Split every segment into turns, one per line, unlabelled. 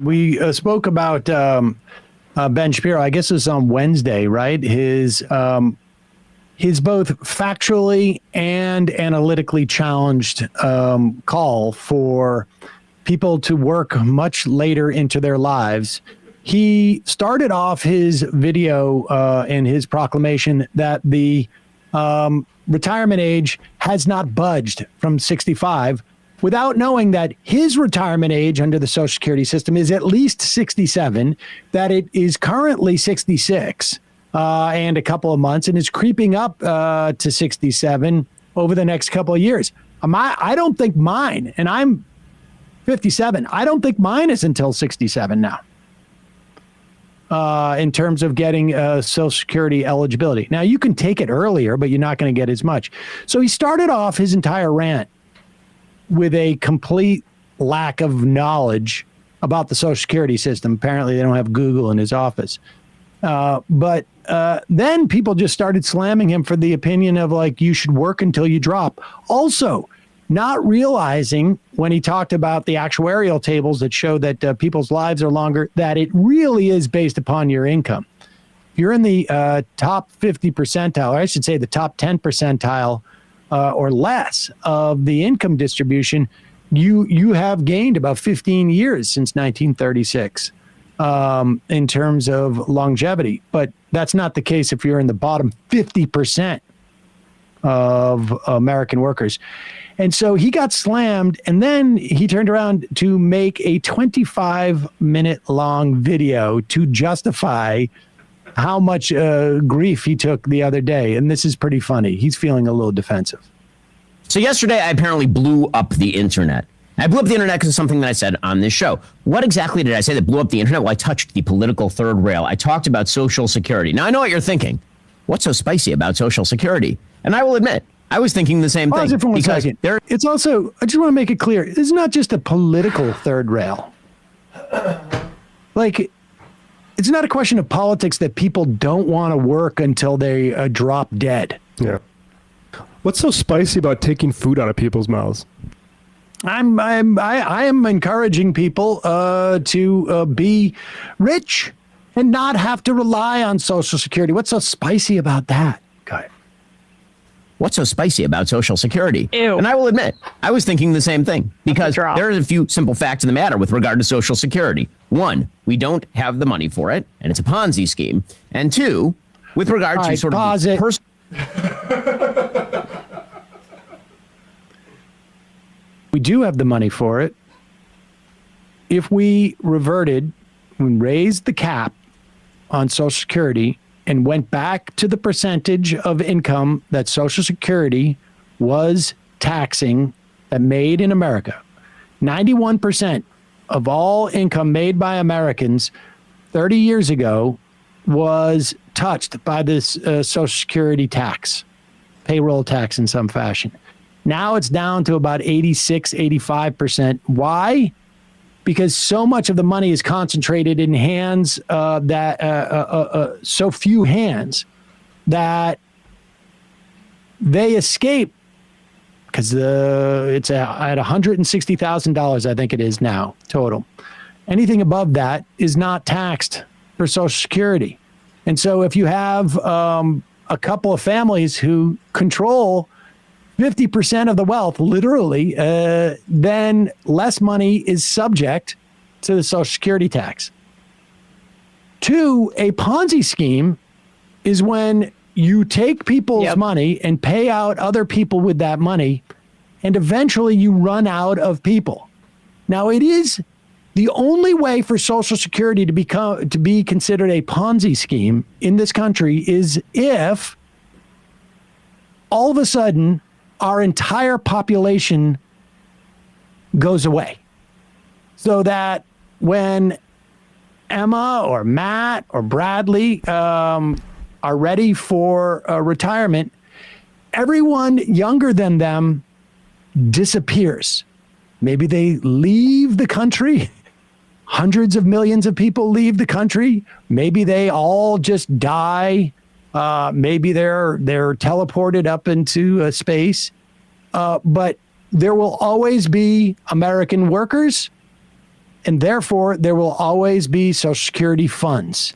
We spoke about Ben Shapiro. I guess it was on Wednesday, right? His both factually and analytically challenged call for people to work much later into their lives. He started off his video and his proclamation that the retirement age has not budged from 65, without knowing that his retirement age under the Social Security system is at least 67, that it is currently 66 and a couple of months, and is creeping up to 67 over the next couple of years. I don't think mine, and I'm 57, I don't think mine is until 67 now in terms of getting Social Security eligibility. Now, you can take it earlier, but you're not going to get as much. So he started off his entire rant with a complete lack of knowledge about the Social Security system. Apparently, they don't have Google in his office. But then people just started slamming him for the opinion of, like, you should work until you drop. Also, not realizing when he talked about the actuarial tables that show that people's lives are longer, that it really is based upon your income. If you're in the top 50 percentile, or I should say the top 10 percentile, or less of the income distribution, you have gained about 15 years since 1936 in terms of longevity. But that's not the case if you're in the bottom 50% of American workers. And so he got slammed, and then he turned around to make a 25-minute long video to justify how much grief he took the other day. And this is pretty funny. He's feeling a little defensive.
So yesterday, I apparently blew up the internet. I blew up the internet because of something that I said on this show. What exactly did I say that blew up the internet? Well, I touched the political third rail. I talked about Social Security. Now, I know what you're thinking. What's so spicy about Social Security? And I will admit, I was thinking the same thing.
Pause it for 1 second. It's also, I just want to make it clear, it's not just a political third rail. Like, it's not a question of politics that people don't want to work until they drop dead.
Yeah. What's so spicy about taking food out of people's mouths?
I am encouraging people to be rich and not have to rely on Social Security. What's so spicy about that? Go ahead.
What's so spicy about Social Security?
Ew.
And I will admit, I was thinking the same thing, because there are a few simple facts of the matter with regard to Social Security. One, we don't have the money for it, and it's a Ponzi scheme. And two, with regard to sort of the
we do have the money for it. If we reverted and raised the cap on Social Security and went back to the percentage of income that Social Security was taxing, that made in America, 91% of all income made by Americans 30 years ago was touched by this Social Security tax, payroll tax in some fashion. Now it's down to about 86, 85%. Why? Because so much of the money is concentrated in hands so few hands that they escape, because it's at $160,000, I think it is now, total. Anything above that is not taxed for Social Security. And so if you have a couple of families who control 50% of the wealth, literally, then less money is subject to the Social Security tax. Two, a Ponzi scheme is when you take people's money and pay out other people with that money, and eventually you run out of people. Now, it is the only way for Social Security to be considered a Ponzi scheme in this country is if all of a sudden our entire population goes away, so that when Emma or Matt or Bradley are ready for retirement, everyone younger than them disappears. Maybe they leave the country. Hundreds of millions of people leave the country. Maybe they all just die. Maybe they're teleported up into space. But there will always be American workers and therefore there will always be Social Security funds.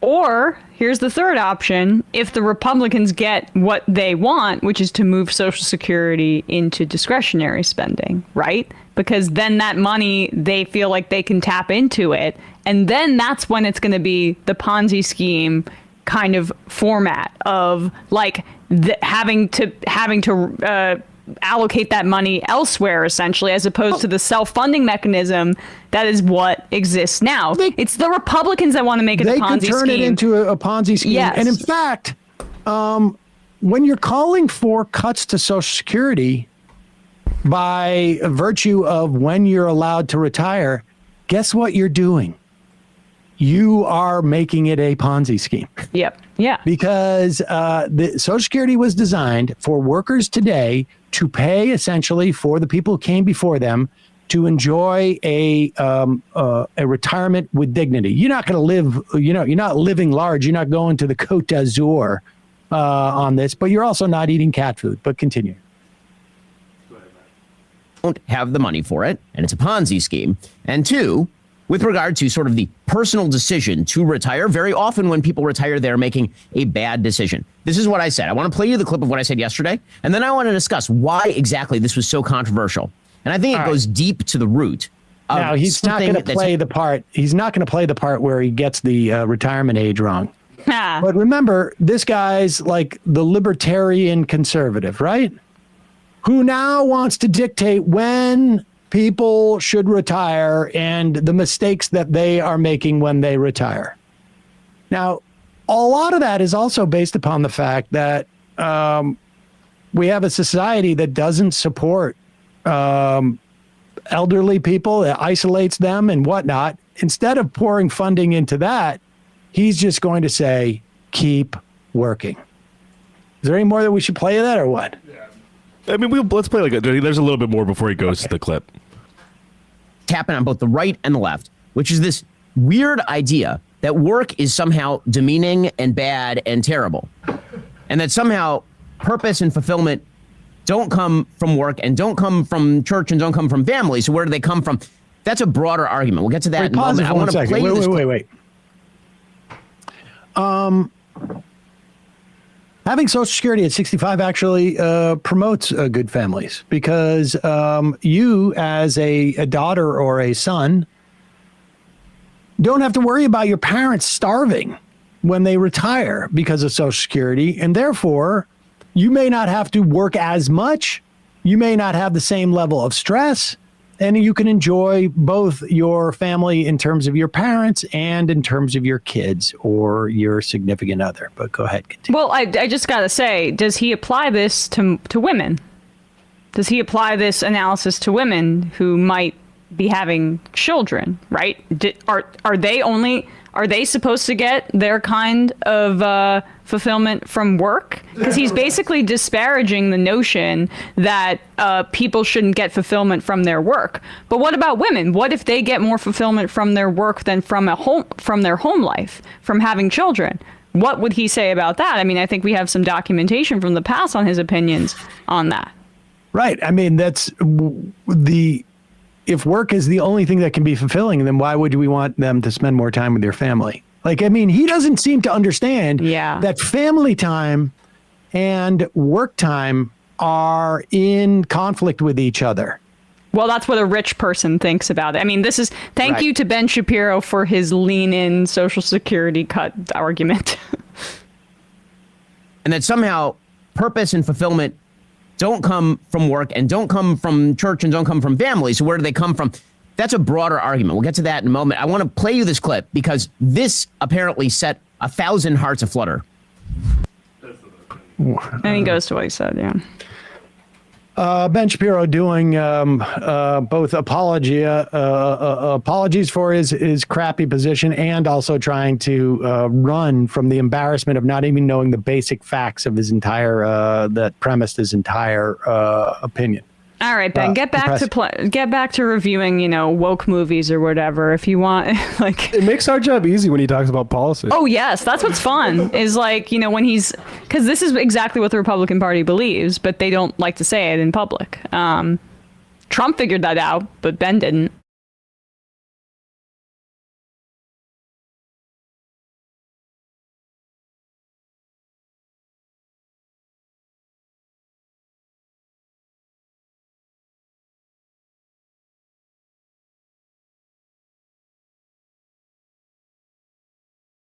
Or here's the third option. If the Republicans get what they want, which is to move Social Security into discretionary spending, right? Because then that money, they feel like they can tap into it. And then that's when it's going to be the Ponzi scheme kind of format of like having to allocate that money elsewhere, essentially, as opposed to the self-funding mechanism that is what exists now. It's the Republicans that want to make it a Ponzi scheme.
They could turn it into a Ponzi scheme.
Yes.
And in fact, when you're calling for cuts to Social Security by virtue of when you're allowed to retire, guess what you're doing? You are making it a Ponzi scheme.
Yep. Yeah.
Because the Social Security was designed for workers today to pay essentially for the people who came before them to enjoy a retirement with dignity. You're not going to live, you're not living large. You're not going to the Côte d'Azur on this, but you're also not eating cat food. But continue.
Don't have the money for it, and it's a Ponzi scheme. And two, with regard to sort of the personal decision to retire, very often when people retire, they're making a bad decision. This is what I said. I want to play you the clip of what I said yesterday, and then I want to discuss why exactly this was so controversial. And I think it goes deep to the root.
Now, he's not going to play the part. He's not going to play the part where he gets the retirement age wrong. But remember, this guy's like the libertarian conservative, right? Who now wants to dictate when people should retire and the mistakes that they are making when they retire. Now, a lot of that is also based upon the fact that we have a society that doesn't support elderly people, it isolates them and whatnot. Instead of pouring funding into that, he's just going to say, keep working. Is there any more that we should play of that or what?
I mean, let's play there's a little bit more before he goes to the clip.
Happen on both the right and the left, which is this weird idea that work is somehow demeaning and bad and terrible, and that somehow purpose and fulfillment don't come from work and don't come from church and don't come from family. So where do they come from? That's a broader argument. We'll get to that in a moment. I want to play you this.
Wait. Having Social Security at 65 actually promotes good families because you, as a daughter or a son, don't have to worry about your parents starving when they retire because of Social Security. And therefore, you may not have to work as much. You may not have the same level of stress. And you can enjoy both your family in terms of your parents and in terms of your kids or your significant other. But go ahead. Continue.
Well, I just got to say, does he apply this to women? Does he apply this analysis to women who might be having children, right? Are they supposed to get their kind of fulfillment from work? Because he's basically disparaging the notion that people shouldn't get fulfillment from their work. But what about women? What if they get more fulfillment from their work than from their home life, from having children? What would he say about that? I mean, I think we have some documentation from the past on his opinions on that.
Right. I mean, that's if work is the only thing that can be fulfilling, then why would we want them to spend more time with their family? Like, I mean, he doesn't seem to understand that family time and work time are in conflict with each other.
Well, that's what a rich person thinks about it. I mean, thank you to Ben Shapiro for his lean-in Social Security cut argument.
And that somehow purpose and fulfillment don't come from work and don't come from church and don't come from family. So where do they come from? That's a broader argument. We'll get to that in a moment. I want to play you this clip because this apparently set 1,000 hearts aflutter.
And he goes to what he said, yeah.
Ben Shapiro doing both apologies for his crappy position and also trying to run from the embarrassment of not even knowing the basic facts of his entire that premised his entire opinion.
All right, Ben, get back to reviewing, woke movies or whatever if you want.
It makes our job easy when he talks about policy.
Oh yes, that's what's fun is when because this is exactly what the Republican Party believes, but they don't like to say it in public. Trump figured that out, but Ben didn't.